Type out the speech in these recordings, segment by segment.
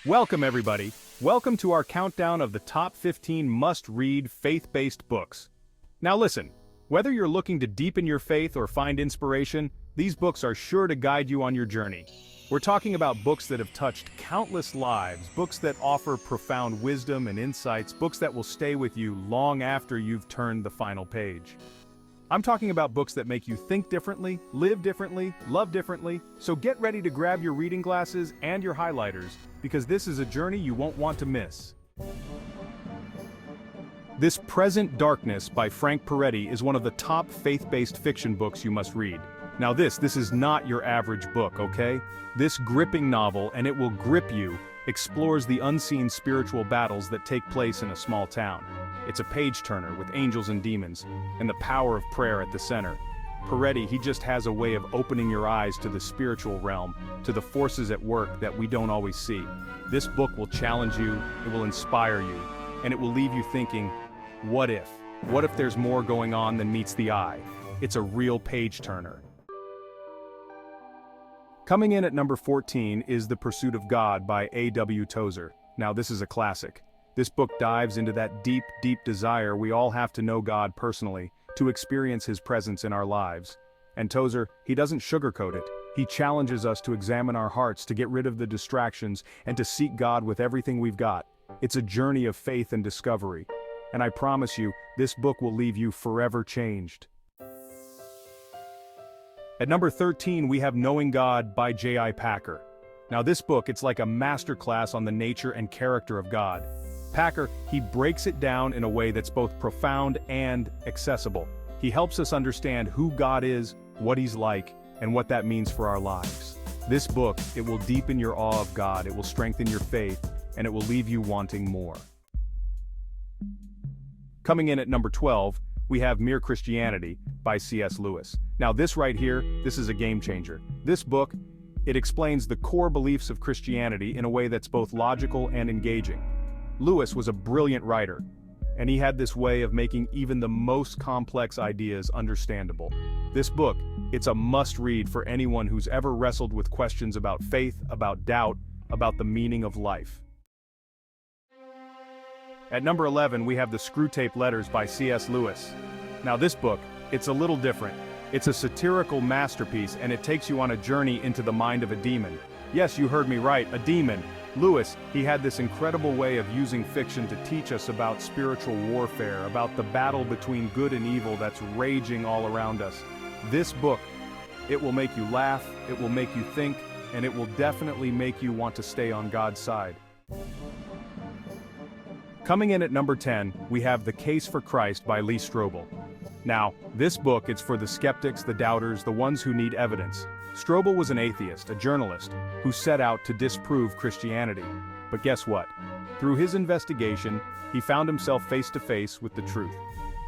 Welcome everybody. Welcome to our countdown of the top 15 must-read faith-based books. Now listen, whether you're looking to deepen your faith or find inspiration, these books are sure to guide you on your journey. We're talking about books that have touched countless lives, books that offer profound wisdom and insights, books that will stay with you long after you've turned the final page. I'm talking about books that make you think differently, live differently, love differently, so get ready to grab your reading glasses and your highlighters, because this is a journey you won't want to miss. This Present Darkness by Frank Peretti is one of the top faith-based fiction books you must read. Now this is not your average book, okay? This gripping novel, and it will grip you, explores the unseen spiritual battles that take place in a small town. It's a page-turner with angels and demons, and the power of prayer at the center. Peretti, he just has a way of opening your eyes to the spiritual realm, to the forces at work that we don't always see. This book will challenge you, it will inspire you, and it will leave you thinking, what if? What if there's more going on than meets the eye? It's a real page-turner. Coming in at number 14 is The Pursuit of God by A.W. Tozer. Now this is a classic. This book dives into that deep, deep desire we all have to know God personally, to experience His presence in our lives. And Tozer, he doesn't sugarcoat it. He challenges us to examine our hearts, to get rid of the distractions, and to seek God with everything we've got. It's a journey of faith and discovery. And I promise you, this book will leave you forever changed. At number 13 we have Knowing God by J.I. Packer. Now this book, it's like a masterclass on the nature and character of God. Packer, he breaks it down in a way that's both profound and accessible. He helps us understand who God is, what He's like, and what that means for our lives. This book, it will deepen your awe of God, it will strengthen your faith, and it will leave you wanting more. Coming in at number 12, we have Mere Christianity by C.S. Lewis. Now this right here, this is a game changer. This book, it explains the core beliefs of Christianity in a way that's both logical and engaging. Lewis was a brilliant writer, and he had this way of making even the most complex ideas understandable. This book, it's a must-read for anyone who's ever wrestled with questions about faith, about doubt, about the meaning of life. At number 11 we have The Screwtape Letters by C.S. Lewis. Now this book, it's a little different. It's a satirical masterpiece, and it takes you on a journey into the mind of a demon. Yes, you heard me right, a demon. Lewis, he had this incredible way of using fiction to teach us about spiritual warfare, about the battle between good and evil that's raging all around us. This book, it will make you laugh, it will make you think, and it will definitely make you want to stay on God's side. Coming in at number 10, we have The Case for Christ by Lee Strobel. Now, this book, it's for the skeptics, the doubters, the ones who need evidence. Strobel was an atheist, a journalist, who set out to disprove Christianity. But guess what? Through his investigation, he found himself face to face with the truth.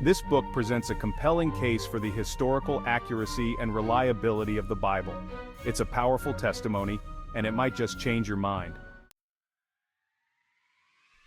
This book presents a compelling case for the historical accuracy and reliability of the Bible. It's a powerful testimony, and it might just change your mind.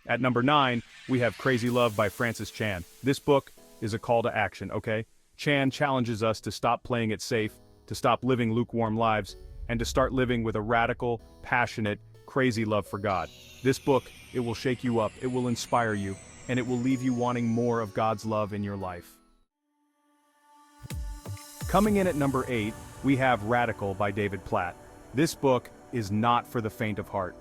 At number 9, we have Crazy Love by Francis Chan. This book is a call to action, okay? Chan challenges us to stop playing it safe, to stop living lukewarm lives, and to start living with a radical, passionate, crazy love for God. This book, it will shake you up, it will inspire you, and it will leave you wanting more of God's love in your life. Coming in at number 8, we have Radical by David Platt. This book is not for the faint of heart.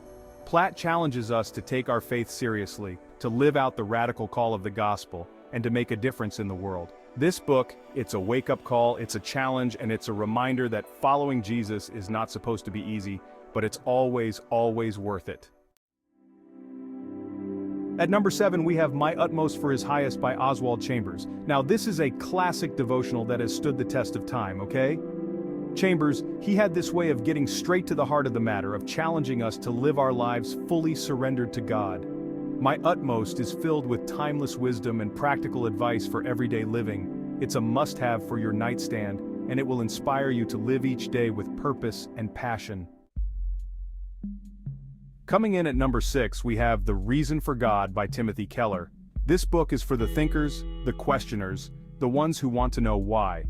Platt challenges us to take our faith seriously, to live out the radical call of the gospel, and to make a difference in the world. This book, it's a wake-up call, it's a challenge, and it's a reminder that following Jesus is not supposed to be easy, but it's always, always worth it. At number 7 we have My Utmost for His Highest by Oswald Chambers. Now this is a classic devotional that has stood the test of time, okay? Chambers, he had this way of getting straight to the heart of the matter, of challenging us to live our lives fully surrendered to God. My Utmost is filled with timeless wisdom and practical advice for everyday living. It's a must-have for your nightstand, and it will inspire you to live each day with purpose and passion. Coming in at number 6 we have The Reason for God by Timothy Keller. This book is for the thinkers, the questioners, the ones who want to know why.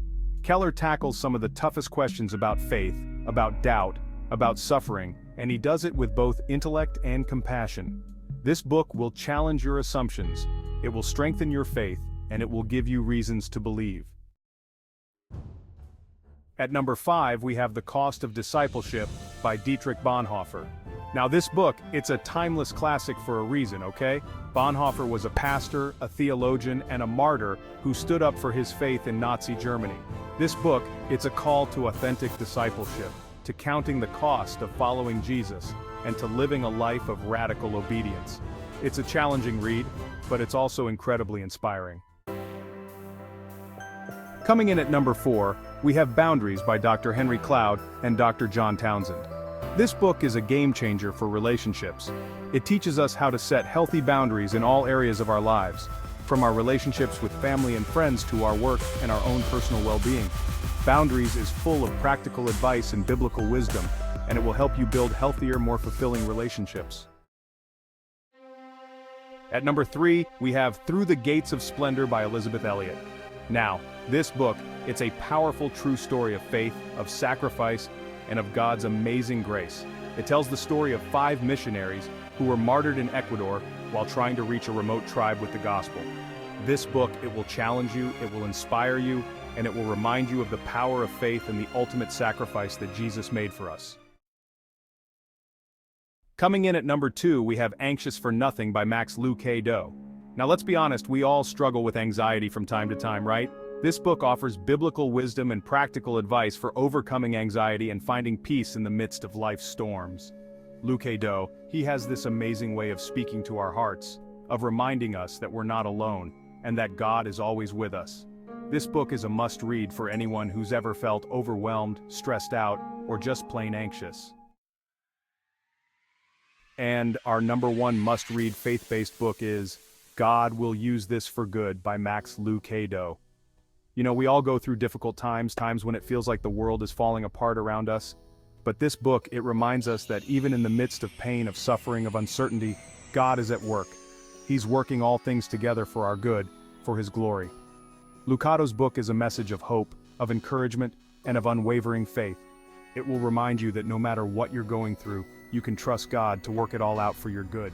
Keller tackles some of the toughest questions about faith, about doubt, about suffering, and he does it with both intellect and compassion. This book will challenge your assumptions, it will strengthen your faith, and it will give you reasons to believe. At number 5, we have The Cost of Discipleship by Dietrich Bonhoeffer. Now this book, it's a timeless classic for a reason, okay? Bonhoeffer was a pastor, a theologian, and a martyr who stood up for his faith in Nazi Germany. This book, it's a call to authentic discipleship, to counting the cost of following Jesus, and to living a life of radical obedience. It's a challenging read, but it's also incredibly inspiring. Coming in at number 4, we have Boundaries by Dr. Henry Cloud and Dr. John Townsend. This book is a game changer for relationships. It teaches us how to set healthy boundaries in all areas of our lives, from our relationships with family and friends to our work and our own personal well-being. Boundaries is full of practical advice and biblical wisdom, and it will help you build healthier, more fulfilling relationships. At number 3, we have Through the Gates of Splendor by Elisabeth Elliot. Now, this book, it's a powerful true story of faith, of sacrifice, and of God's amazing grace. It tells the story of 5 missionaries who were martyred in Ecuador while trying to reach a remote tribe with the gospel. This book, it will challenge you, it will inspire you, and it will remind you of the power of faith and the ultimate sacrifice that Jesus made for us. Coming in at number 2, we have Anxious for Nothing by Max Lucado. Now let's be honest, we all struggle with anxiety from time to time, right? This book offers biblical wisdom and practical advice for overcoming anxiety and finding peace in the midst of life's storms. Lucado, he has this amazing way of speaking to our hearts, of reminding us that we're not alone, and that God is always with us. This book is a must-read for anyone who's ever felt overwhelmed, stressed out, or just plain anxious. And our number 1 must-read faith-based book is God Will Use This for Good by Max Lucado. You know, we all go through difficult times when it feels like the world is falling apart around us. But this book, it reminds us that even in the midst of pain, of suffering, of uncertainty, God is at work. He's working all things together for our good, for His glory. Lucado's book is a message of hope, of encouragement, and of unwavering faith. It will remind you that no matter what you're going through, you can trust God to work it all out for your good.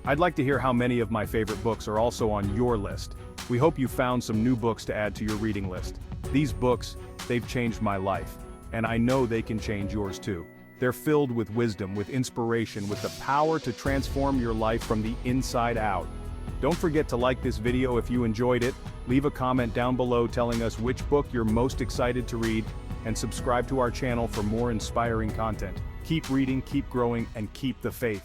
I'd like to hear how many of my favorite books are also on your list. We hope you found some new books to add to your reading list. These books, they've changed my life, and I know they can change yours too. They're filled with wisdom, with inspiration, with the power to transform your life from the inside out. Don't forget to like this video if you enjoyed it, leave a comment down below telling us which book you're most excited to read, and subscribe to our channel for more inspiring content. Keep reading, keep growing, and keep the faith.